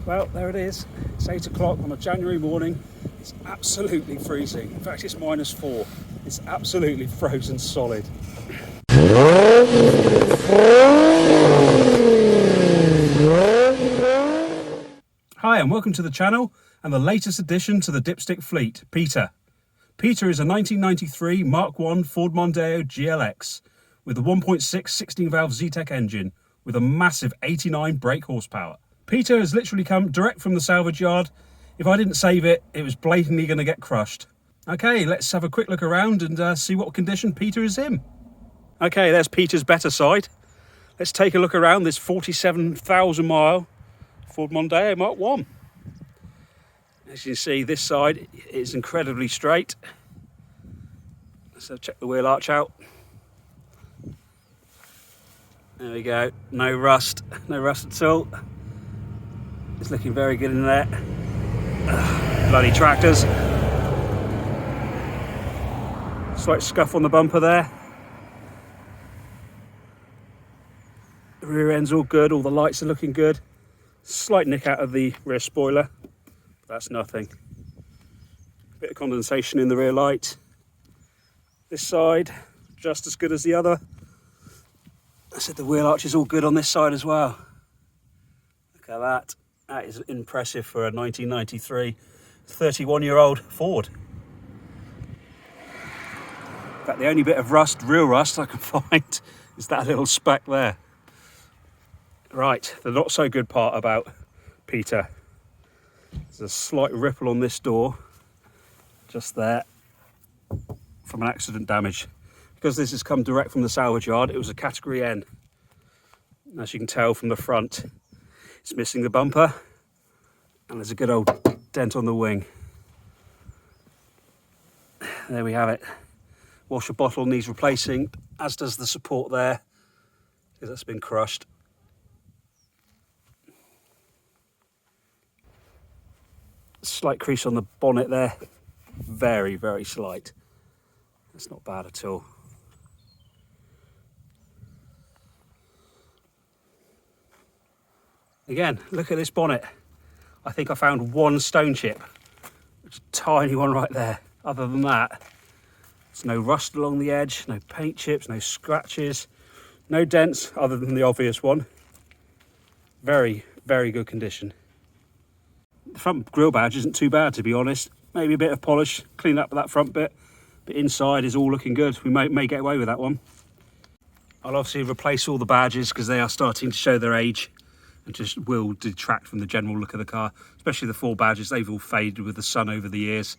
Well, there it is. It's 8 o'clock on a January morning. It's absolutely freezing. In fact, it's -4. It's absolutely frozen solid. Hi, and welcome to the channel and the latest addition to the dipstick fleet, Peter. Peter is a 1993 Mk1 Ford Mondeo GLX with a 1.6 16-valve Zetec engine with a massive 89 brake horsepower. Peter has literally come direct from the salvage yard. If I didn't save it, it was blatantly going to get crushed. Okay, let's have a quick look around and see what condition Peter is in. Okay, there's Peter's better side. Let's take a look around this 47,000 mile Ford Mondeo Mk1. As you can see, this side is incredibly straight. So check the wheel arch out. There we go, no rust at all. It's looking very good in there. Bloody tractors. Slight scuff on the bumper there. The rear end's all good, all the lights are looking good. Slight nick out of the rear spoiler, that's nothing. Bit of condensation in the rear light. This side, just as good as the other. I said the wheel arch is all good on this side as well. Look at that. That is impressive for a 1993 31-year-old Ford. In fact, the only bit of rust, real rust I can find is that little speck there. Right, the not so good part about Peter. There's a slight ripple on this door, just there, from an accident damage. Because this has come direct from the salvage yard, it was a category N. As you can tell from the front, it's missing the bumper and there's a good old dent on the wing. There we have it. Washer bottle needs replacing, as does the support there, because that's been crushed. Slight crease on the bonnet there, very, very slight. That's not bad at all. Again, look at this bonnet. I think I found one stone chip, which is a tiny one right there. Other than that, there's no rust along the edge, no paint chips, no scratches, no dents other than the obvious one. Very, very good condition. The front grille badge isn't too bad, to be honest. Maybe a bit of polish, clean up that front bit, but inside is all looking good. We may get away with that one. I'll obviously replace all the badges because they are starting to show their age and just will detract from the general look of the car, especially the 4 badges. They've all faded with the sun over the years.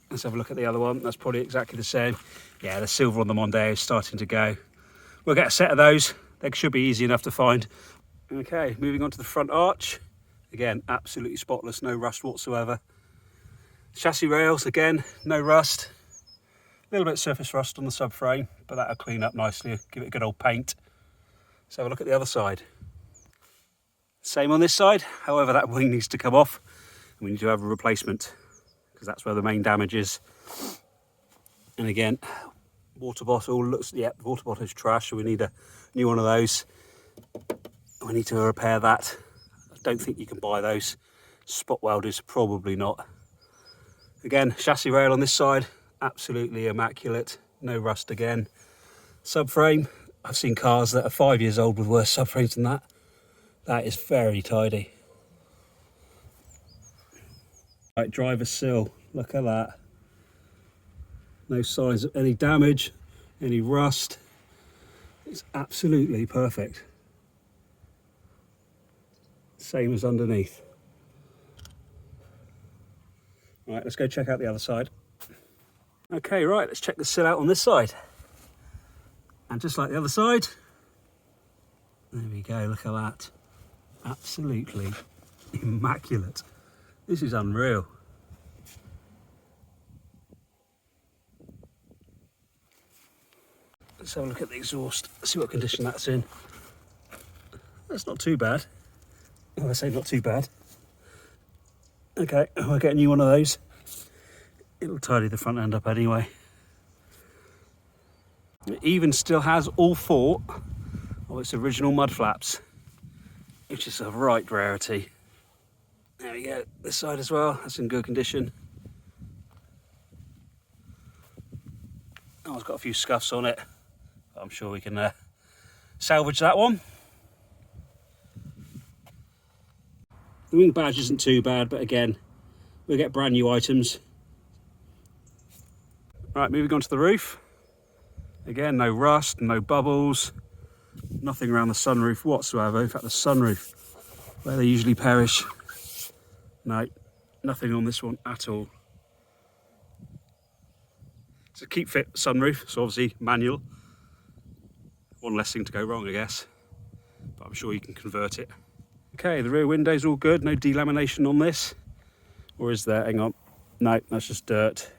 Let's have a look at the other one. That's probably exactly the same. Yeah, the silver on the Mondeo is starting to go. We'll get a set of those. They should be easy enough to find. Okay, moving on to the front arch. Again, absolutely spotless, no rust whatsoever. Chassis rails, again, no rust. A little bit of surface rust on the subframe, but that'll clean up nicely, give it a good old paint. Let's have a look at the other side. Same on this side, however that wing needs to come off and we need to have a replacement because that's where the main damage is. And again, water bottle looks, yeah, the water bottle is trash, so we need a new one of those. We need to repair that. I don't think you can buy those. Spot welders, probably not. Again, chassis rail on this side, absolutely immaculate, no rust again. Subframe, I've seen cars that are 5 years old with worse subframes than that. That is very tidy. Right, driver's sill, look at that. No signs of any damage, any rust. It's absolutely perfect. Same as underneath. Right, let's go check out the other side. Okay, right, let's check the sill out on this side. And just like the other side, there we go, look at that. Absolutely immaculate. This is unreal. Let's have a look at the exhaust, see what condition that's in. That's not too bad. Well, I say not too bad. Okay, I'll get a new one of those. It'll tidy the front end up anyway. It even still has all 4 of its original mud flaps. which is a right rarity. There we go, this side as well, that's in good condition. Oh, it's got a few scuffs on it, but I'm sure we can salvage that one. The wing badge isn't too bad, but again, we'll get brand new items. Right, moving on to the roof. Again, no rust, no bubbles, nothing around the sunroof whatsoever. In fact, the sunroof, where they usually perish, no, nothing on this one at all. It's a keep fit sunroof, so obviously manual. One less thing to go wrong, I guess, but I'm sure you can convert it. Okay, the rear window's all good, no delamination on this. Or is there? Hang on. No, that's just dirt.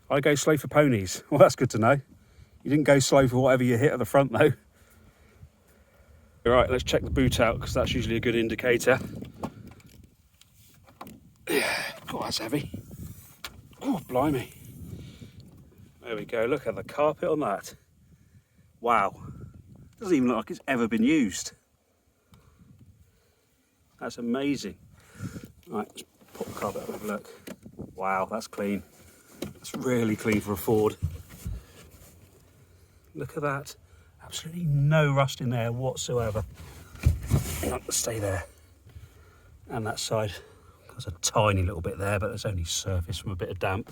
I go slow for ponies. Well, that's good to know. You didn't go slow for whatever you hit at the front though. All right, let's check the boot out because that's usually a good indicator. God, that's heavy. Oh, blimey. There we go, look at the carpet on that. Wow. Doesn't even look like it's ever been used. That's amazing. Right, let's pop the carpet up and have a look. Wow, that's clean. That's really clean for a Ford. Look at that. Absolutely no rust in there whatsoever. Hang on, stay there. And that side, there's a tiny little bit there, but there's only surface from a bit of damp.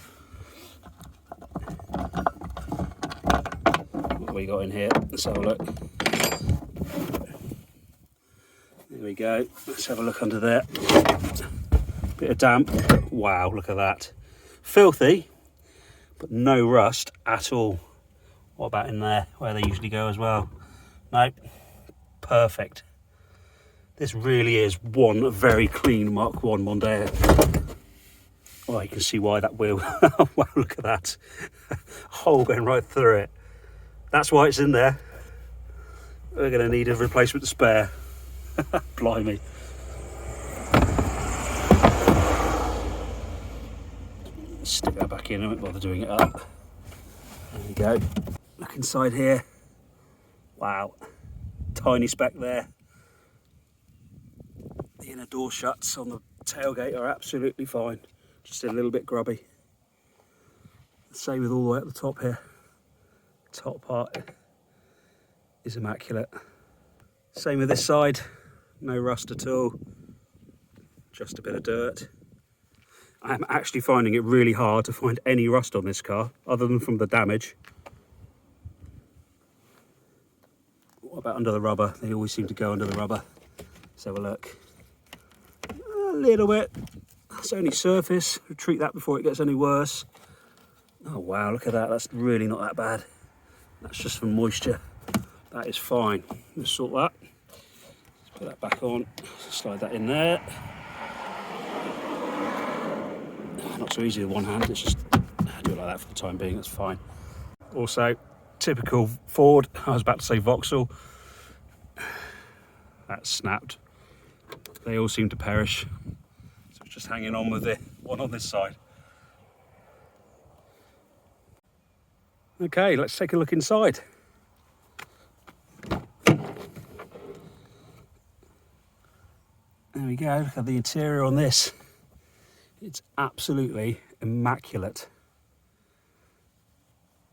What have we got in here? Let's have a look. There we go. Let's have a look under there. Bit of damp. Wow, look at that. Filthy, but no rust at all. What about in there, where they usually go as well? No, perfect. This really is one very clean Mk1 Mondeo. Well, you can see why that wheel. Wow, look at that. Hole going right through it. That's why it's in there. We're going to need a replacement spare. Blimey. Stick that back in, I won't bother doing it up. There we go. Look inside here. Wow. Tiny speck there. The inner door shuts on the tailgate are absolutely fine. Just a little bit grubby. Same with all the way at the top here. Top part is immaculate. Same with this side. No rust at all. Just a bit of dirt. I'm actually finding it really hard to find any rust on this car, other than from the damage. What about under the rubber? They always seem to go under the rubber. Let's have a look. A little bit. It's only surface. We'll treat that before it gets any worse. Oh wow, look at that. That's really not that bad. That's just from moisture. That is fine. Let's sort that. Let's put that back on. Slide that in there. Not so easy with one hand, it's just do it like that for the time being, that's fine. Also, typical Ford, I was about to say Vauxhall, that snapped. They all seem to perish, so it's just hanging on with the one on this side. Okay, let's take a look inside. There we go, look at the interior on this. It's absolutely immaculate.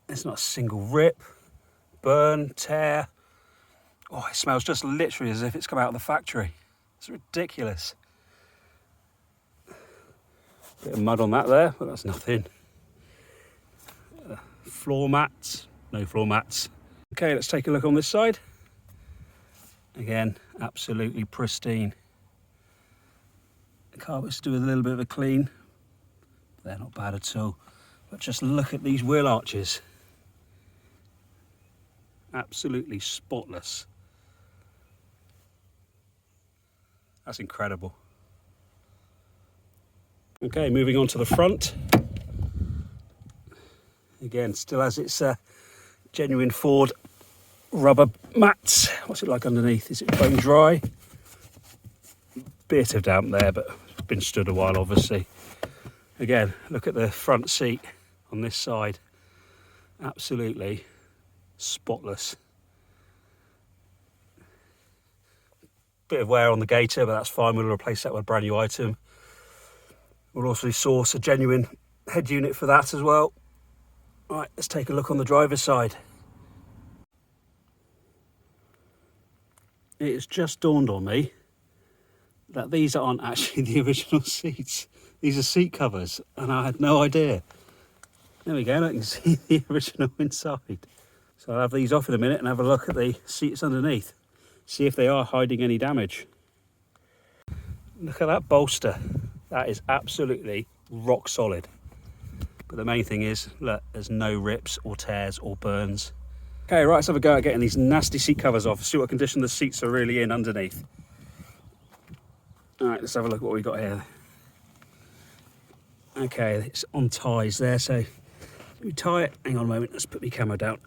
There's not a single rip, burn, tear. Oh, it smells just literally as if it's come out of the factory. It's ridiculous. Bit of mud on that there, but that's nothing. Floor mats, no floor mats. Okay, let's take a look on this side. Again, absolutely pristine. Carpets do with a little bit of a clean. They're not bad at all. But just look at these wheel arches. Absolutely spotless. That's incredible. Okay, moving on to the front. Again, still has its genuine Ford rubber mats. What's it like underneath? Is it bone dry? Bit of damp there, but it's been stood a while obviously. Again, look at the front seat on this side. Absolutely spotless. bit of wear on the gator, but that's fine. We'll replace that with a brand new item. We'll also source a genuine head unit for that as well. Right, let's take a look on the driver's side. It has just dawned on me that these aren't actually the original seats. These are seat covers, and I had no idea. There we go, I can see the original inside. So I'll have these off in a minute and have a look at the seats underneath. See if they are hiding any damage. Look at that bolster. That is absolutely rock solid. But the main thing is, look, there's no rips or tears or burns. Okay, right, let's have a go at getting these nasty seat covers off. See what condition the seats are really in underneath. All right, let's have a look at what we've got here. Okay, it's on ties there, so we tie it. Hang on a moment, let's put my camera down.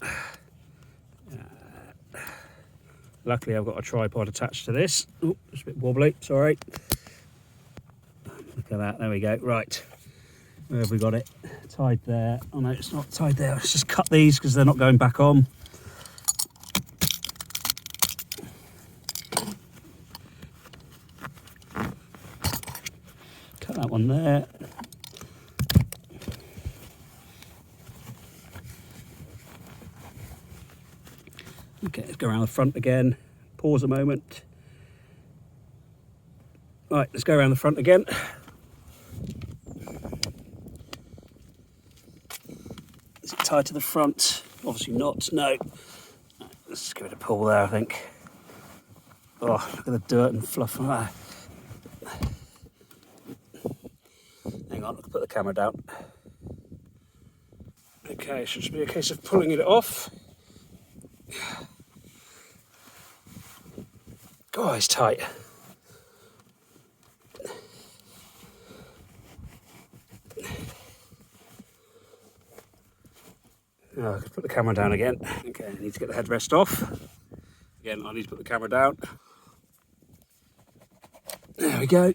Luckily, I've got a tripod attached to this. Oh, it's a bit wobbly, sorry. Look at that, there we go. Right, where have we got it? Tied there. Oh no, it's not tied there. Let's just cut these because they're not going back on. Cut that one there. Okay, let's go around the front again. Pause a moment. Right, let's go around the front again. Is it tied to the front? Obviously not, no. Right, let's just give it a pull there, I think. Oh, look at the dirt and fluff on that. Hang on, I'll put the camera down. Okay, it should just be a case of pulling it off. God, it's tight. Oh, I could put the camera down again. Okay, I need to get the headrest off. Again, I need to put the camera down. There we go.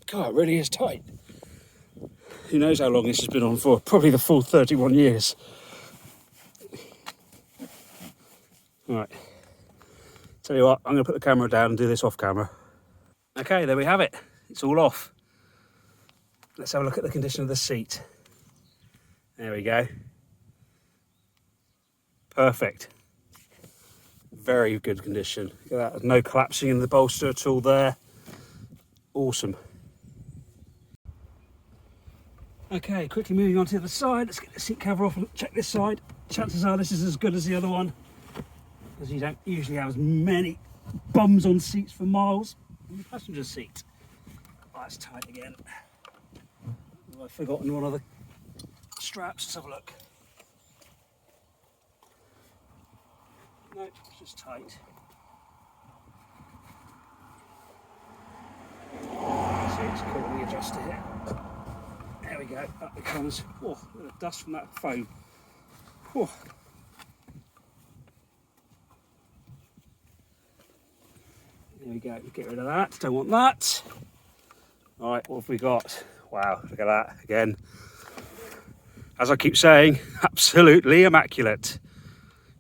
God, it really is tight. Who knows how long this has been on for? Probably the full 31 years. All right. Tell you what, I'm going to put the camera down and do this off camera. Okay, there we have it. It's all off. Let's have a look at the condition of the seat. There we go. Perfect. Very good condition. Look at that. There's no collapsing in the bolster at all there. Awesome. Okay, quickly moving on to the other side. Let's get the seat cover off and check this side. Chances are this is as good as the other one, because you don't usually have as many bums on seats for miles on the passenger seat. Oh, that's tight again. I've forgotten one of the straps. Let's have a look. No, it's just tight. See, it's quickly adjusted here. There we go, up it comes. Oh, look at the dust from that foam. Oh. There we go, get rid of that, don't want that. All right, what have we got? Wow, look at that again. As I keep saying, absolutely immaculate.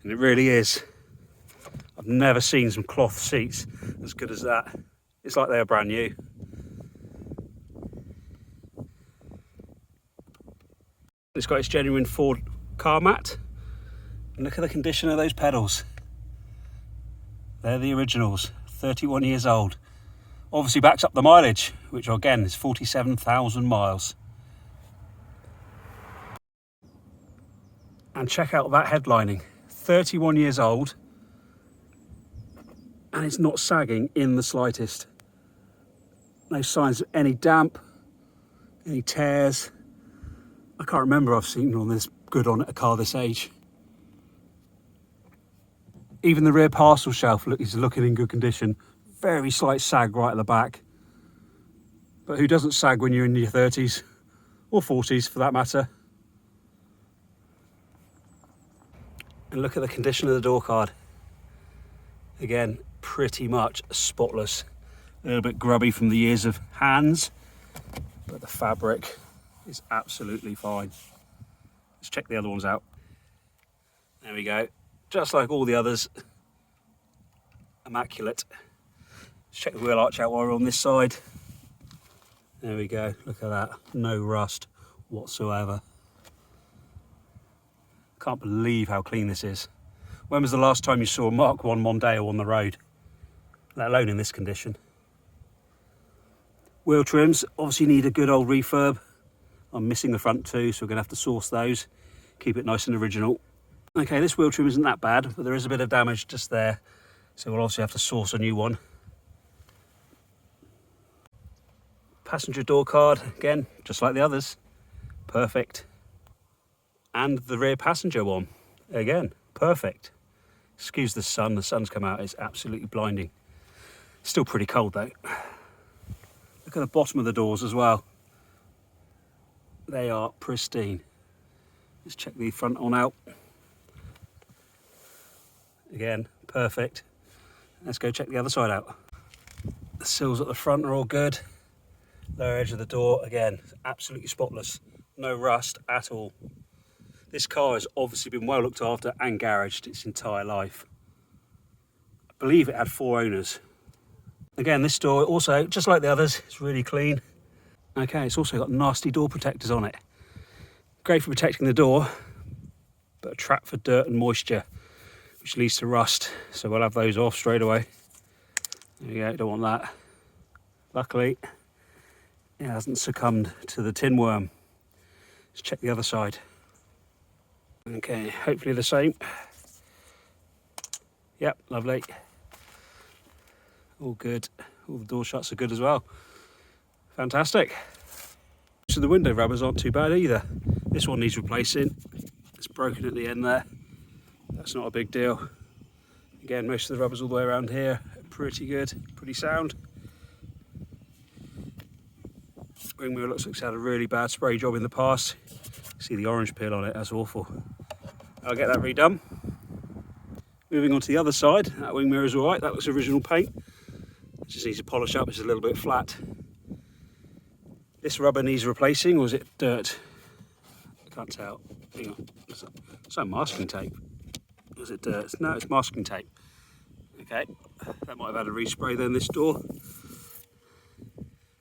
And it really is. I've never seen some cloth seats as good as that. It's like they're brand new. It's got its genuine Ford car mat. And look at the condition of those pedals. They're the originals, 31 years old. Obviously backs up the mileage, which again is 47,000 miles. And check out that headlining, 31 years old, and it's not sagging in the slightest. No signs of any damp, any tears. I can't remember I've seen one this good on a car this age. Even the rear parcel shelf is looking in good condition. Very slight sag right at the back. But who doesn't sag when you're in your 30s or 40s for that matter? And look at the condition of the door card. Again, pretty much spotless. A little bit grubby from the years of hands, but the fabric is absolutely fine. Let's check the other ones out. There we go. Just like all the others. Immaculate. Let's check the wheel arch out while we're on this side. There we go. Look at that. No rust whatsoever. Can't believe how clean this is. When was the last time you saw a Mk1 Mondeo on the road? Let alone in this condition. Wheel trims obviously need a good old refurb. I'm missing the front two, so we're going to have to source those. Keep it nice and original. Okay, this wheel trim isn't that bad, but there is a bit of damage just there. So we'll obviously have to source a new one. Passenger door card, again, just like the others. Perfect. And the rear passenger one, again, perfect. Excuse the sun's come out, it's absolutely blinding. Still pretty cold though. Look at the bottom of the doors as well. They are pristine. Let's check the front one out. Again, perfect. Let's go check the other side out. The sills at the front are all good. Lower edge of the door, again, absolutely spotless. No rust at all. This car has obviously been well looked after and garaged its entire life. I believe it had 4 owners. Again, this door also, just like the others, it's really clean. Okay, it's also got nasty door protectors on it. Great for protecting the door, but a trap for dirt and moisture, which leads to rust. So we'll have those off straight away. There you go, don't want that. Luckily, it hasn't succumbed to the tin worm. Let's check the other side. Okay, hopefully the same. Yep, lovely. All good. All the door shuts are good as well. Fantastic. So the window rubbers aren't too bad either. This one needs replacing. It's broken at the end there. That's not a big deal. Again, most of the rubbers all the way around here are pretty good, pretty sound. Wing mirror looks like it's had a really bad spray job in the past. See the orange peel on it, that's awful. I'll get that redone. Moving on to the other side, that wing mirror is alright, that looks original paint. It just needs to polish up, it's a little bit flat. This rubber needs replacing, or is it dirt? I can't tell. Hang on, is that masking tape? Or is it dirt? No, it's masking tape. Okay, that might have had a respray then, this door.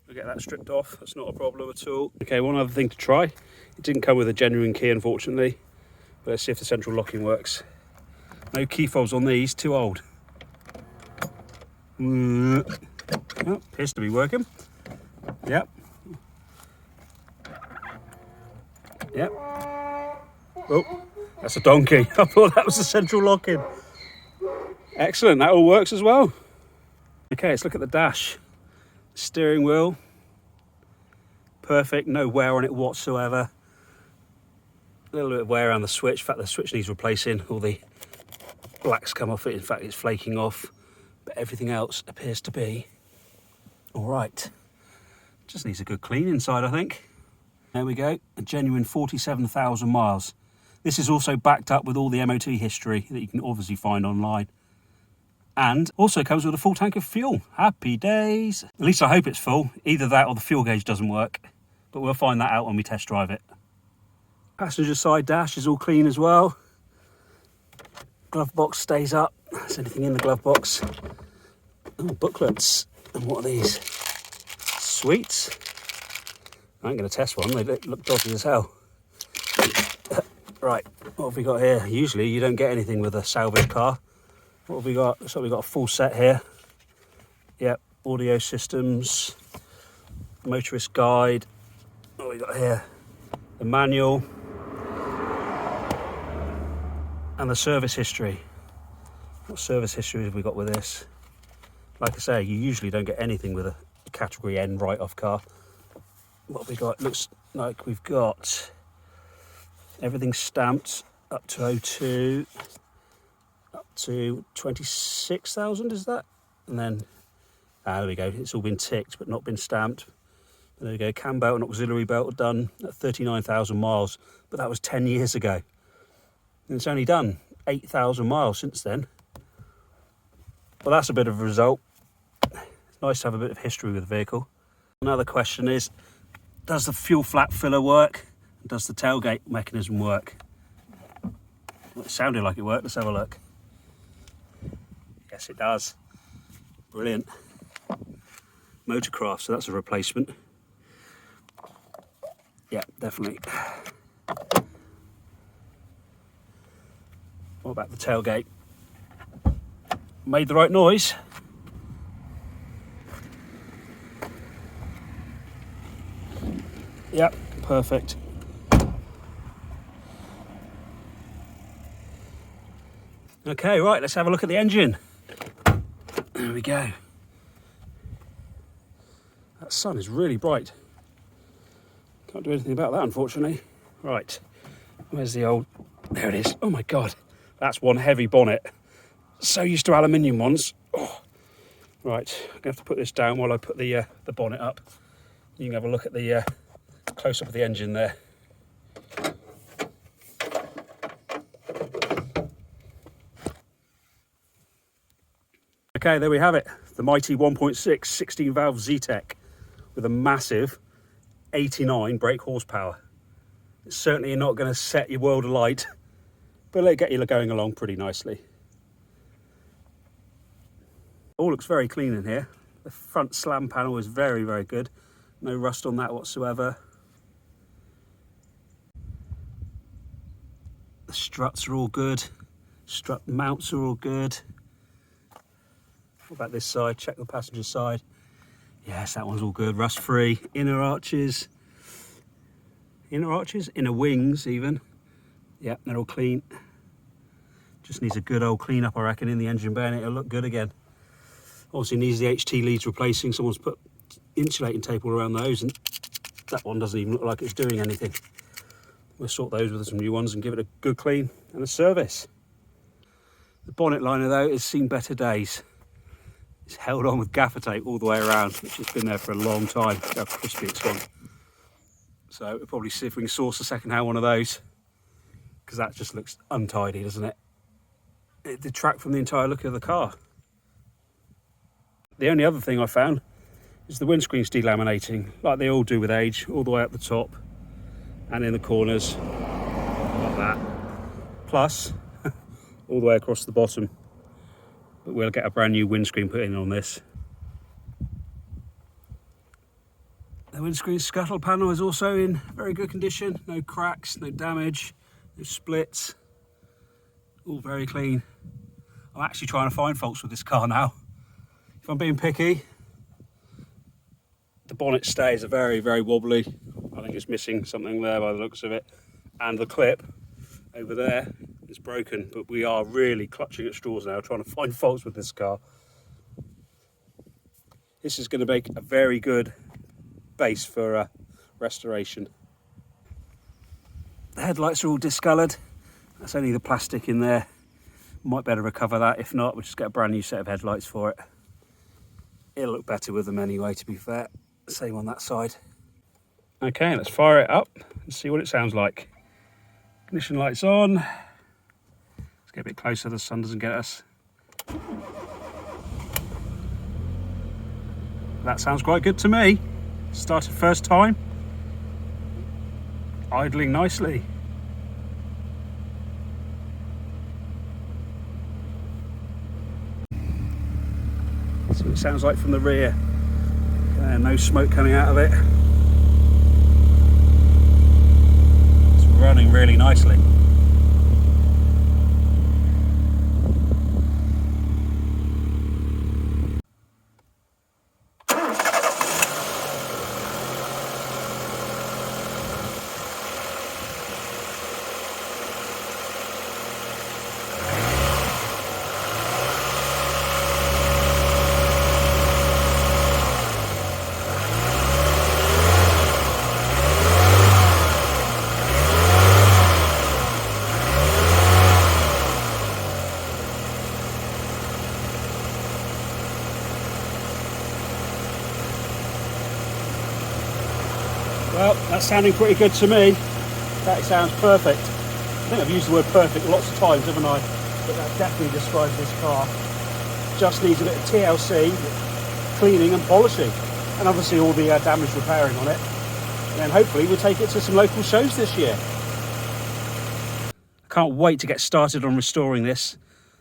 We'll get that stripped off, that's not a problem at all. Okay, one other thing to try. It didn't come with a genuine key, unfortunately, but let's see if the central locking works. No key fobs on these, too old. Oh, appears to be working. Yep. Yep. Oh, that's a donkey. I thought that was the central locking. Excellent, that all works as well. Okay, let's look at the dash. Steering wheel. Perfect, no wear on it whatsoever. A little bit of wear around the switch. In fact, the switch needs replacing. All the black's come off it. In fact, it's flaking off. But everything else appears to be all right. Just needs a good clean inside, I think. There we go, a genuine 47,000 miles. This is also backed up with all the MOT history that you can obviously find online. And also comes with a full tank of fuel. Happy days. At least I hope it's full. Either that or the fuel gauge doesn't work. But we'll find that out when we test drive it. Passenger side dash is all clean as well. Glove box stays up. There's anything in the glove box. Oh, booklets. And what are these? Sweets. I ain't going to test one. They look dodgy as hell. Right, what have we got here? Usually you don't get anything with a salvage car. What have we got? So we've got a full set here. Yep, audio systems, motorist guide. What have we got here? The manual. And the service history. What service history have we got with this? Like I say, you usually don't get anything with a category N write-off car. What have we got? It looks like we've got everything stamped up to 02, up to 26,000, is that? And then, there we go, it's all been ticked but not been stamped. And there we go, cam belt and auxiliary belt done at 39,000 miles, but that was 10 years ago. And it's only done 8,000 miles since then. Well, that's a bit of a result. It's nice to have a bit of history with the vehicle. Another question is, does the fuel flap filler work? Does the tailgate mechanism work? Well, it sounded like it worked. Let's have a look. Yes, it does. Brilliant. Motorcraft, so that's a replacement. Yeah, definitely. What about the tailgate? Made the right noise. Yep, perfect. Okay, right, let's have a look at the engine. There we go. That sun is really bright. Can't do anything about that, unfortunately. Right, where's the old... There it is. Oh my God, that's one heavy bonnet. So used to aluminium ones. Oh. Right, I'm gonna have to put this down while I put the bonnet up. You can have a look at the close-up of the engine there. Okay, there we have it. The mighty 1.6 16-valve Z-Tech with a massive 89 brake horsepower. It's certainly not going to set your world alight, but it'll get you going along pretty nicely. All looks very clean in here. The front slam panel is very, very good. No rust on that whatsoever. The struts are all good. Strut mounts are all good. What about this side? Check the passenger side. Yes, that one's all good. Rust free. Inner arches. Inner wings even. Yep, they're all clean. Just needs a good old clean up, I reckon, in the engine bay, and it'll look good again. Obviously needs the HT leads replacing. Someone's put insulating tape all around those, and that one doesn't even look like it's doing anything. We'll sort those with some new ones and give it a good clean and a service. The bonnet liner though has seen better days. It's held on with gaffer tape all the way around, which has been there for a long time. Look how crispy it's gone. So we'll probably see if we can source a second-hand one of those, because that just looks untidy, doesn't it? It detracts from the entire look of the car. The only other thing I found is the windscreen's delaminating, like they all do with age, all the way up the top and in the corners, like that. Plus, all the way across the bottom. But we'll get a brand new windscreen put in on this. The windscreen scuttle panel is also in very good condition. No cracks, no damage, no splits. All very clean. I'm actually trying to find faults with this car now. If I'm being picky, the bonnet stays are very, very wobbly. I think it's missing something there by the looks of it. And the clip over there is broken, but we are really clutching at straws now, trying to find faults with this car. This is going to make a very good base for restoration. The headlights are all discoloured. That's only the plastic in there. Might better recover that. If not, we'll just get a brand new set of headlights for it. It'll look better with them anyway, to be fair. Same on that side. Okay, let's fire it up and see what it sounds like. Ignition lights on. Let's get a bit closer, the sun doesn't get us. That sounds quite good to me. Started first time. Idling nicely. See what it sounds like from the rear. No smoke coming out of it. It's running really nicely. Well, that's sounding pretty good to me. That sounds perfect. I think I've used the word perfect lots of times, haven't I? But that definitely describes this car. Just needs a bit of TLC, cleaning and polishing. And obviously all the damage repairing on it. And then hopefully we'll take it to some local shows this year. A Can't wait to get started on restoring this.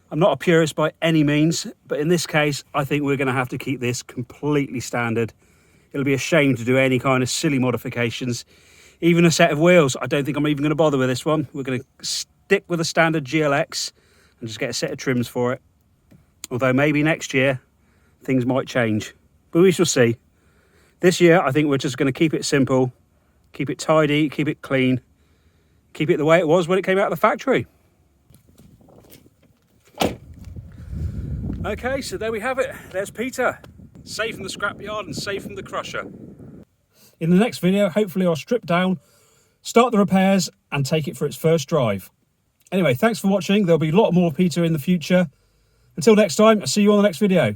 I'm not a purist by any means, but in this case, I think we're going to have to keep this completely standard. It'll be a shame to do any kind of silly modifications. Even a set of wheels, I don't think I'm even going to bother with this one. We're going to stick with a standard GLX and just get a set of trims for it. Although maybe next year, things might change. But we shall see. This year, I think we're just going to keep it simple, keep it tidy, keep it clean, keep it the way it was when it came out of the factory. Okay, so there we have it. There's Peter, safe from the scrapyard and safe from the crusher. In the next video, hopefully I'll strip down, start the repairs and take it for its first drive. Anyway, thanks for watching. There'll be a lot more Peter in the future. Until next time, I'll see you on the next video.